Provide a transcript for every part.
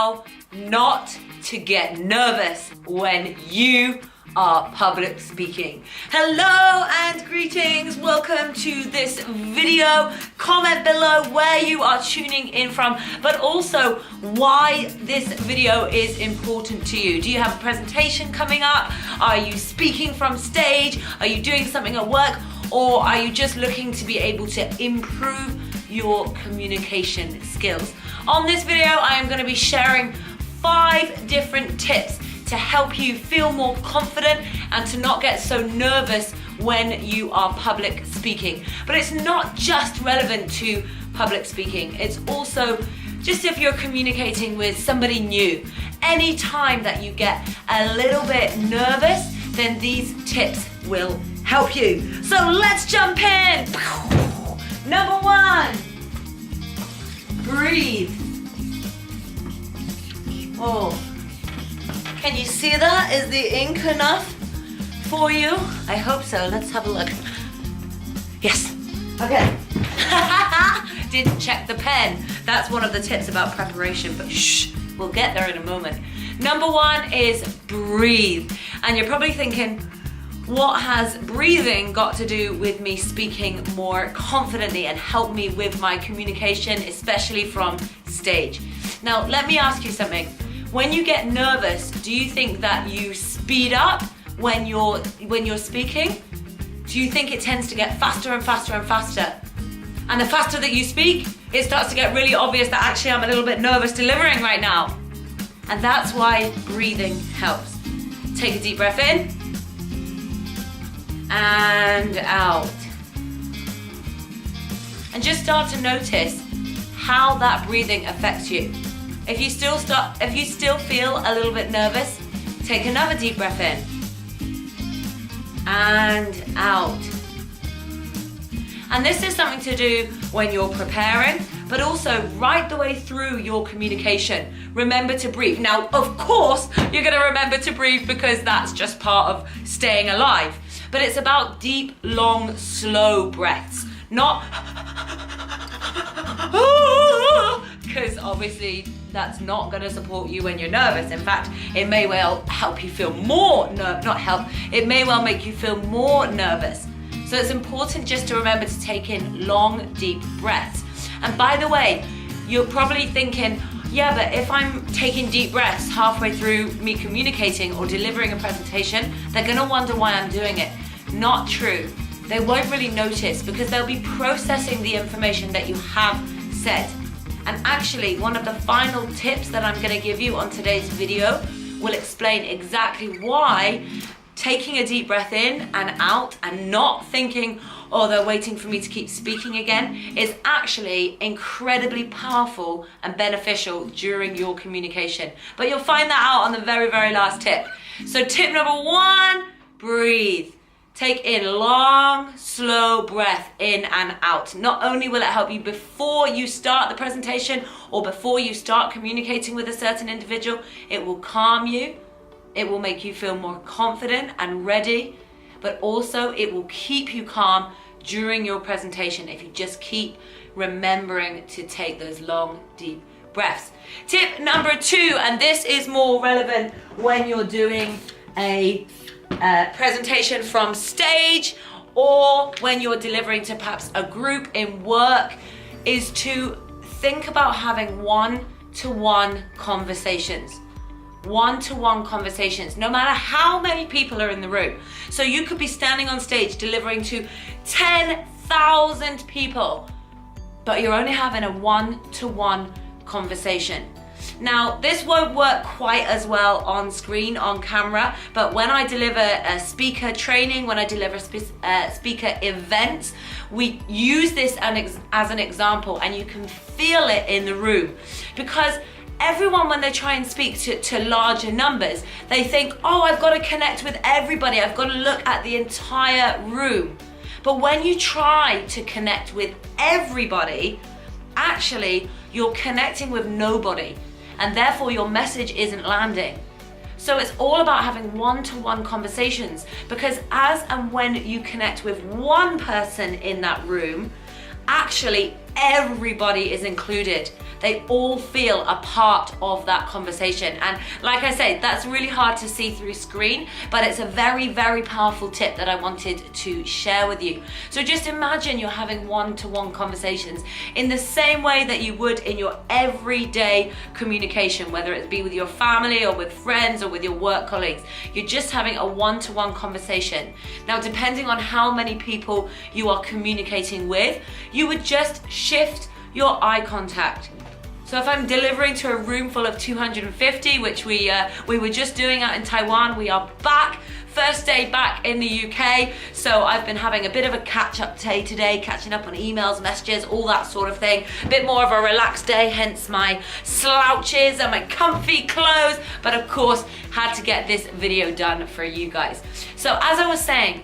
how not to get nervous when you are public speaking. Hello and greetings. Welcome to this video. Comment below where you are tuning in from, but also why this video is important to you. Do you have a presentation coming up? Are you speaking from stage? Are you doing something at work? Or are you just looking to be able to improve your communication skills? On this video, I am going to be sharing 5 different tips to help you feel more confident and to not get so nervous when you are public speaking. But it's not just relevant to public speaking. It's also just if you're communicating with somebody new. Anytime that you get a little bit nervous, then these tips will help you. So let's jump in. Number 1, breathe. Oh. Can you see that? Is the ink enough for you? I hope so. Let's have a look. Yes. Okay. Didn't check the pen. That's one of the tips about preparation, but shh, we'll get there in a moment. Number 1 is breathe. And you're probably thinking, what has breathing got to do with me speaking more confidently and help me with my communication, especially from stage? Now, let me ask you something. When you get nervous, do you think that you speed up when you're speaking? Do you think it tends to get faster and faster and faster? And the faster that you speak, it starts to get really obvious that actually I'm a little bit nervous delivering right now. And that's why breathing helps. Take a deep breath in and out. And just start to notice how that breathing affects you. If you still feel a little bit nervous, take another deep breath in and out. And this is something to do when you're preparing, but also right the way through your communication. Remember to breathe. Now, of course, you're going to remember to breathe because that's just part of staying alive. But it's about deep, long, slow breaths, not because obviously that's not going to support you when you're nervous. In fact, it may well help you feel more it may well make you feel more nervous. So it's important just to remember to take in long, deep breaths. And by the way, you're probably thinking, yeah, but if I'm taking deep breaths halfway through me communicating or delivering a presentation, they're going to wonder why I'm doing it. Not true. They won't really notice because they'll be processing the information that you have said. And actually, one of the final tips that I'm going to give you on today's video will explain exactly why taking a deep breath in and out and not thinking, oh, they're waiting for me to keep speaking again, is actually incredibly powerful and beneficial during your communication. But you'll find that out on the very, very last tip. So tip number 1, breathe. Take in long, slow breath in and out. Not only will it help you before you start the presentation or before you start communicating with a certain individual, it will calm you, it will make you feel more confident and ready, but also it will keep you calm during your presentation if you just keep remembering to take those long, deep breaths. Tip number 2, and this is more relevant when you're doing a presentation from stage or when you're delivering to perhaps a group in work, is to think about having one-to-one conversations. One-to-one conversations, no matter how many people are in the room. So you could be standing on stage delivering to 10,000 people, but you're only having a one-to-one conversation. Now, this won't work quite as well on screen, on camera, but when I deliver a speaker training, when I deliver speaker events, we use this as an example, and you can feel it in the room. Because everyone, when they try and speak to larger numbers, they think, oh, I've got to connect with everybody, I've got to look at the entire room. But when you try to connect with everybody, actually, you're connecting with nobody, and therefore your message isn't landing. So it's all about having one-to-one conversations, because as and when you connect with one person in that room, actually everybody is included. They all feel a part of that conversation. And like I say, that's really hard to see through screen, but it's a very, very powerful tip that I wanted to share with you. So just imagine you're having one-to-one conversations in the same way that you would in your everyday communication, whether it be with your family or with friends or with your work colleagues. You're just having a one-to-one conversation. Now, depending on how many people you are communicating with, you would just shift your eye contact. So if I'm delivering to a room full of 250, which we were just doing out in Taiwan, we are back, first day back in the UK. So I've been having a bit of a catch-up day today, catching up on emails, messages, all that sort of thing. A bit more of a relaxed day, hence my slouches and my comfy clothes. But of course, had to get this video done for you guys. So as I was saying,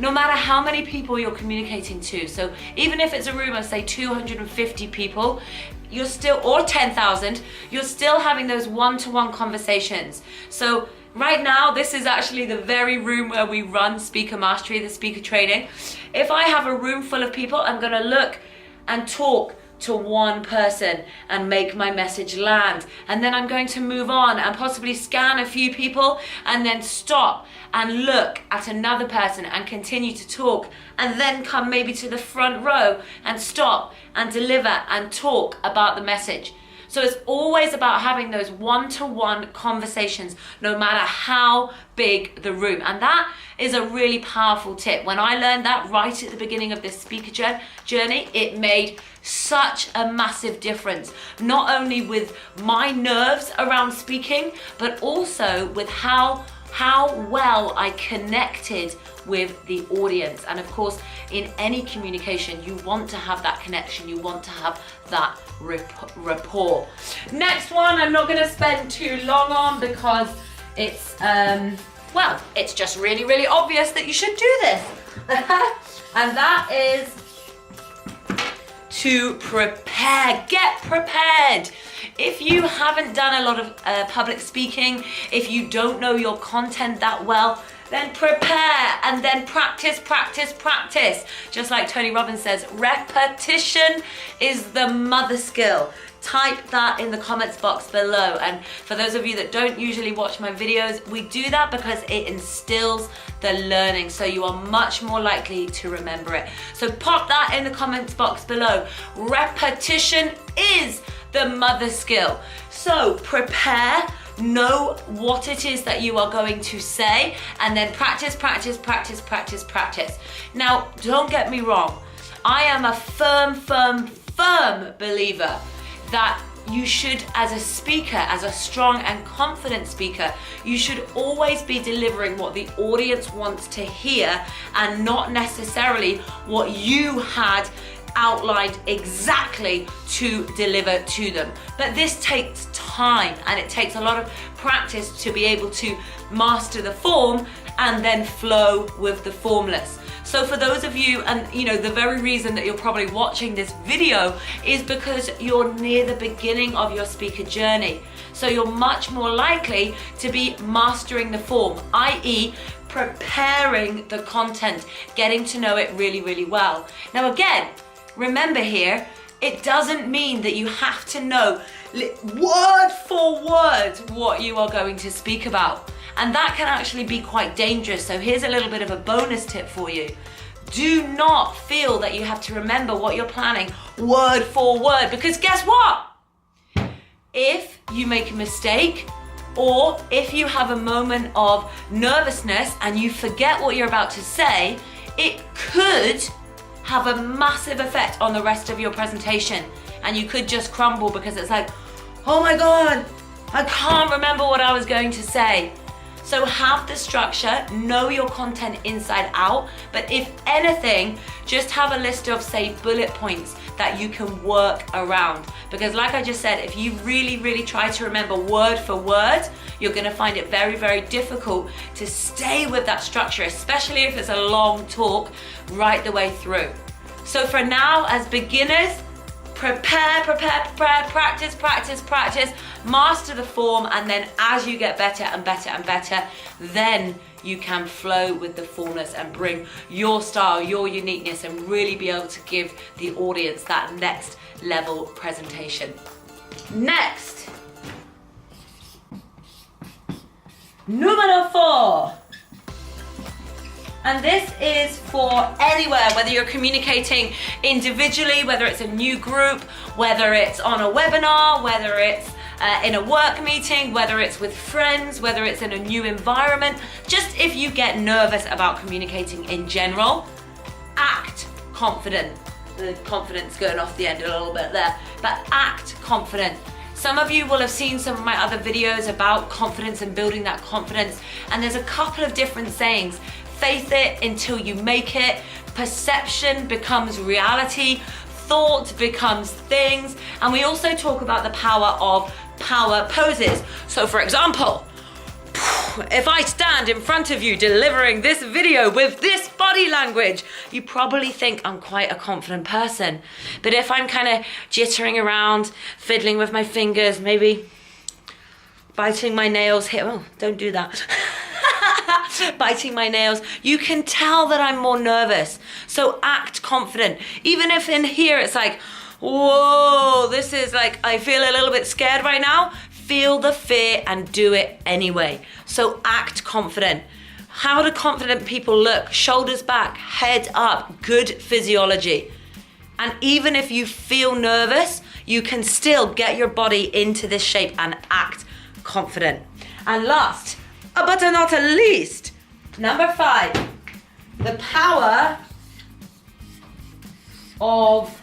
no matter how many people you're communicating to, so even if it's a room of say 250 people, you're still, or 10,000, you're still having those one-to-one conversations. So right now, this is actually the very room where we run Speaker Mastery, the speaker training. If I have a room full of people, I'm gonna look and talk to one person and make my message land. And then I'm going to move on and possibly scan a few people and then stop and look at another person and continue to talk, and then come maybe to the front row and stop and deliver and talk about the message. So it's always about having those one-to-one conversations, no matter how big the room. And that is a really powerful tip. When I learned that right at the beginning of this speaker journey, it made such a massive difference, not only with my nerves around speaking, but also with how well I connected with the audience. And of course, in any communication, you want to have that connection, you want to have that rapport. Next one, I'm not gonna spend too long on because it's, well, it's just really, really obvious that you should do this. And that is to prepare. Get prepared. If you haven't done a lot of public speaking, if you don't know your content that well, then prepare and then practice, practice, practice. Just like Tony Robbins says, repetition is the mother skill. Type that in the comments box below. And for those of you that don't usually watch my videos, we do that because it instills the learning, so you are much more likely to remember it. So pop that in the comments box below. Repetition is the mother skill. So prepare, know what it is that you are going to say, and then practice, practice, practice, practice, practice. Now, don't get me wrong. I am a firm believer that you should, as a speaker, as a strong and confident speaker, you should always be delivering what the audience wants to hear and not necessarily what you had outlined exactly to deliver to them. But this takes time and it takes a lot of practice to be able to master the form and then flow with the formless. So for those of you, and you know, the very reason that you're probably watching this video is because you're near the beginning of your speaker journey. So you're much more likely to be mastering the form, i.e. preparing the content, getting to know it really, really well. Now again, remember here, it doesn't mean that you have to know word for word what you are going to speak about. And that can actually be quite dangerous. So here's a little bit of a bonus tip for you. Do not feel that you have to remember what you're planning word for word, because guess what? If you make a mistake, or if you have a moment of nervousness and you forget what you're about to say, it could have a massive effect on the rest of your presentation. And you could just crumble because it's like, oh my God, I can't remember what I was going to say. So have the structure, know your content inside out, but if anything, just have a list of, say, bullet points that you can work around. Because like I just said, if you really, really try to remember word for word, you're gonna find it very, very difficult to stay with that structure, especially if it's a long talk right the way through. So for now, as beginners, Prepare, practice, master the form, and then as you get better and better and better, then you can flow with the fullness and bring your style, your uniqueness, and really be able to give the audience that next level presentation. Next, numero 4. And this is for anywhere, whether you're communicating individually, whether it's a new group, whether it's on a webinar, whether it's in a work meeting, whether it's with friends, whether it's in a new environment. Just if you get nervous about communicating in general, act confident. The confidence going off the end a little bit there, but act confident. Some of you will have seen some of my other videos about confidence and building that confidence, and there's a couple of different sayings. Faith it until you make it. Perception becomes reality. Thought becomes things. And we also talk about the power of power poses. So for example, if I stand in front of you delivering this video with this body language, you probably think I'm quite a confident person. But if I'm kind of jittering around, fiddling with my fingers, maybe biting my nails here, oh, don't do that. Biting my nails, you can tell that I'm more nervous. So act confident. Even if in here it's like, whoa, this is like, I feel a little bit scared right now. Feel the fear and do it anyway. So act confident. How do confident people look? Shoulders back, head up, good physiology. And even if you feel nervous, you can still get your body into this shape and act confident. And last, but not least, number 5, the power of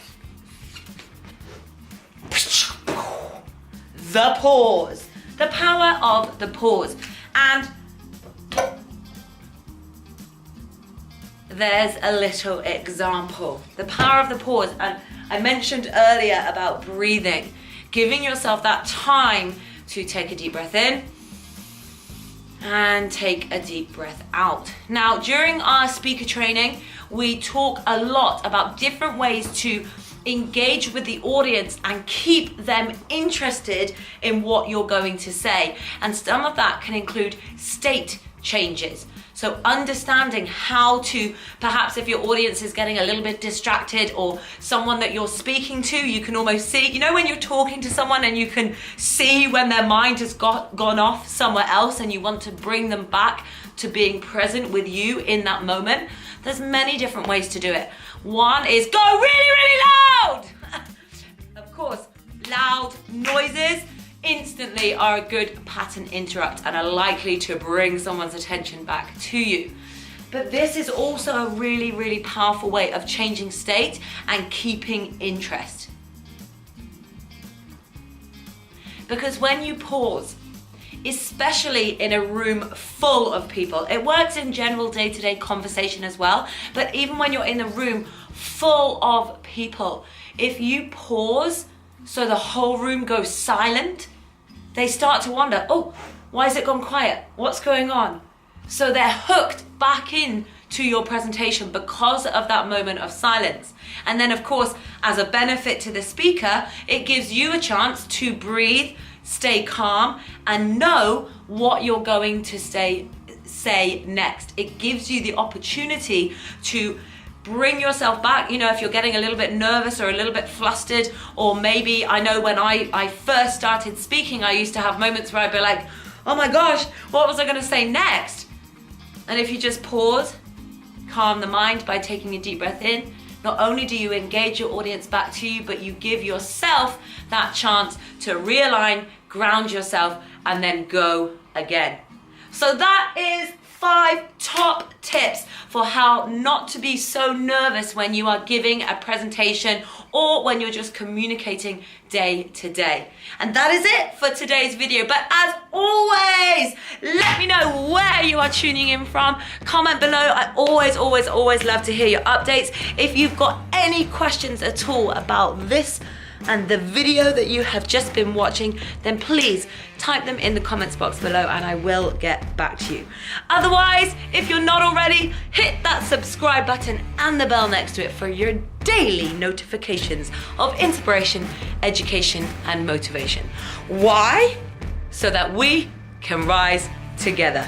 the pause. The power of the pause. And there's a little example. The power of the pause. And I mentioned earlier about breathing, giving yourself that time to take a deep breath in and take a deep breath out. Now, during our speaker training, we talk a lot about different ways to engage with the audience and keep them interested in what you're going to say. And some of that can include state changes. So understanding how to, perhaps if your audience is getting a little bit distracted or someone that you're speaking to, you can almost see, you know when you're talking to someone and you can see when their mind has gone off somewhere else and you want to bring them back to being present with you in that moment. There's many different ways to do it. One is go really, really loud. Of course, loud noises instantly are a good pattern interrupt and are likely to bring someone's attention back to you. But this is also a really, really powerful way of changing state and keeping interest. Because when you pause, especially in a room full of people, it works in general day-to-day conversation as well, but even when you're in a room full of people, if you pause so the whole room goes silent, they start to wonder, oh, why has it gone quiet? What's going on? So they're hooked back in to your presentation because of that moment of silence. And then of course, as a benefit to the speaker, it gives you a chance to breathe, stay calm, and know what you're going to say next. It gives you the opportunity to bring yourself back. You know, if you're getting a little bit nervous or a little bit flustered, or maybe, I know when I first started speaking, I used to have moments where I'd be like, oh my gosh, what was I going to say next? And if you just pause, calm the mind by taking a deep breath in, not only do you engage your audience back to you, but you give yourself that chance to realign, ground yourself, and then go again. So that is 5 top tips for how not to be so nervous when you are giving a presentation or when you're just communicating day to day. And that is it for today's video. But as always, let me know where you are tuning in from. Comment below. I always love to hear your updates. If you've got any questions at all about this and the video that you have just been watching, then please type them in the comments box below and I will get back to you. Otherwise, if you're not already, hit that subscribe button and the bell next to it for your daily notifications of inspiration, education, and motivation. Why? So that we can rise together.